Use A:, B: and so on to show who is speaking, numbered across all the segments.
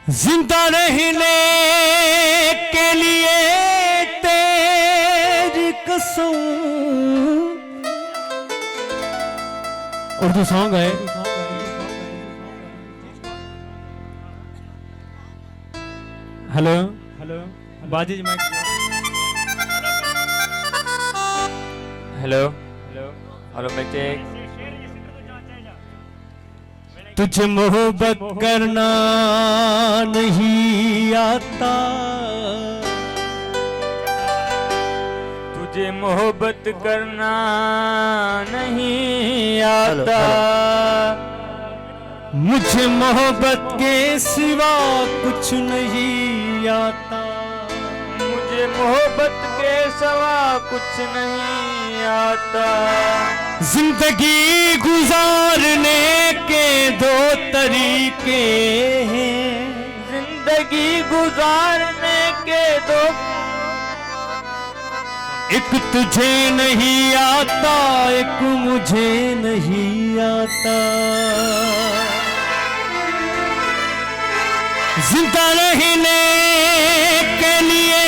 A: जिंदा रहने के लिए तेरी कसम। उर्दू सॉन्ग है। हेलो हेलो बाजी mic.
B: Hello hello hello mic check.
A: तुझे मोहब्बत करना नहीं आता,
B: तुझे मोहब्बत करना नहीं आता,
A: मुझे मोहब्बत के सिवा कुछ नहीं आता,
B: मुझे मोहब्बत के सिवा कुछ नहीं आता।
A: जिंदगी गुजारने के दो तरीके हैं,
B: जिंदगी गुजारने के दो,
A: एक तुझे नहीं आता एक मुझे नहीं आता। जिंदा रहने के लिए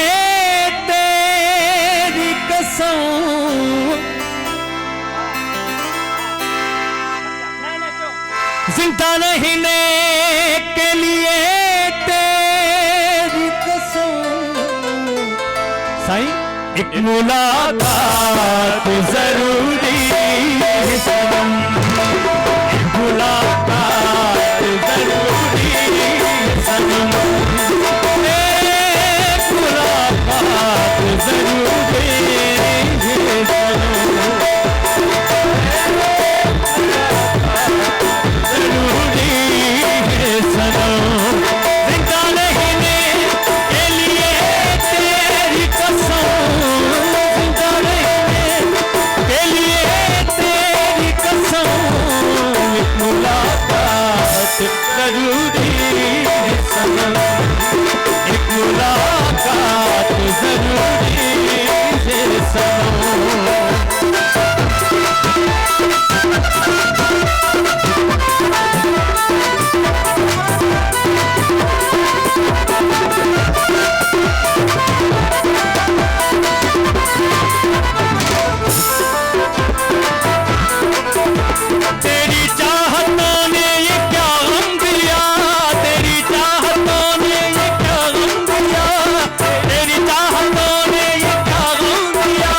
A: तेरी कसम, जिंदा रहने के लिए तेरी कसम। साईं एक मुलाकात जरूरी है सनम, एक मुलाकात जरूरी है सनम, एक मुलाकात जरूरी है सनम, जरूरी है सनम। जिंदा रहने के लिए तेरी कसम, जिंदा रहने के लिए तेरी कसम, एक मुलाकात जरूरी है सनम, एक मुलाकात जरूरी है सनम। तेरी चाहतों ने ये क्या गम दिया, तेरी चाहतों ने ये क्या गम दिया, तेरी चाहतों ने ये क्या गम दिया,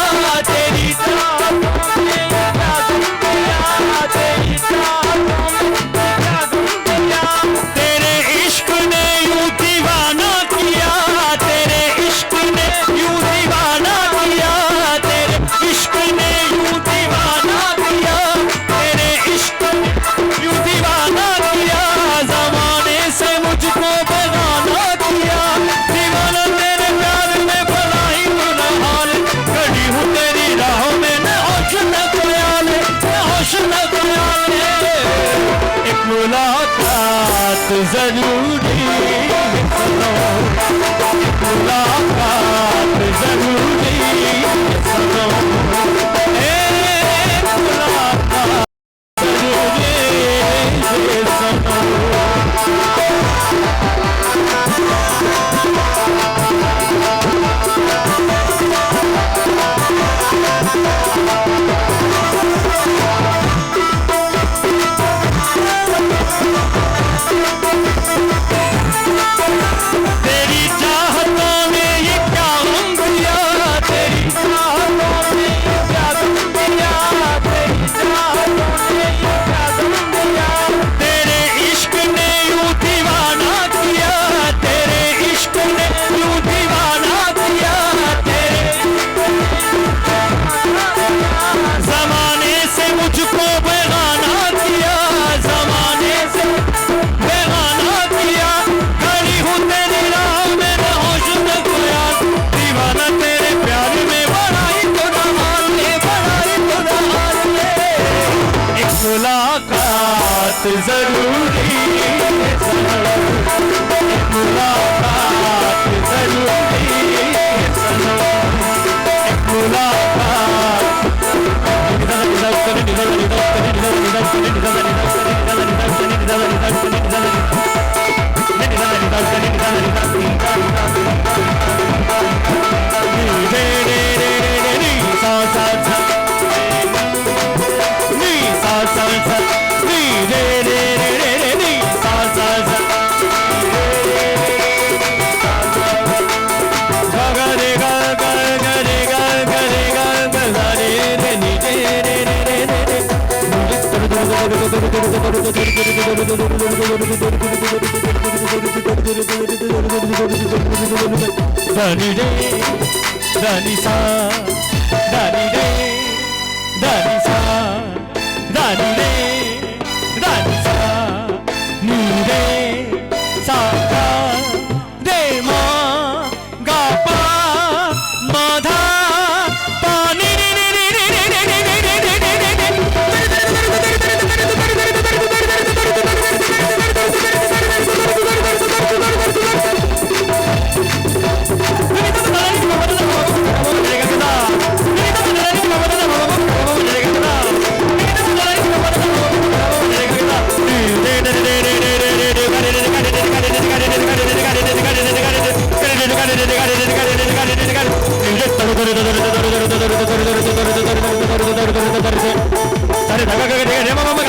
A: तेरी चाहतों ने ये क्या गम दिया, तेरी चाहतों ने क्या गम दिया। तेरे इश्क ने यूं दीवाना किया, तेरे इश्क ने यूं दीवाना किया, तेरे इश्क ने यूं दीवाना किया, तेरे इश्क यूं दीवाना किया। ज़माने से मुझको बेगाना किया, दीवाना तेरे प्यार में भला ही बुरा हाल। खड़ी हूँ तेरी राहों में न होश न ख्याल, न होश न ख्याल। एक मुलाकात जरूरी है सनम, एक मुलाकात जरूरी है सनम, एक मुलाकात जरूरी है सनम। तेरी चाहतों ने ये क्या गम दिया, तेरी चाहतों ने ये क्या गम दिया, तेरी चाहतों ने ये क्या गम दिया। तेरे इश्क ने यूं दीवाना किया, तेरे इश्क ने यूं दीवाना किया, तेरे ज़माने से मुझको बेगाना किया, ज़माने से बेगाना किया। खड़ी हूँ तेरी राह में न होश न ख्याल, दीवाना तेरे प्यार में बड़ा ही बुरा हाल है, बड़ा ही बुरा हाल है। एक मुलाकात जरूरी है सनम, एक मुलाकात जरूरी है सनम, एक मुलाकात। ధని రే ధని సా ధని రే ధని సా ధని రే ధని సా నీ రే సా గా రే మా గా పా మా ధా పా ని ని ని ని ని ని ని ని ని ని ని ని ని సరే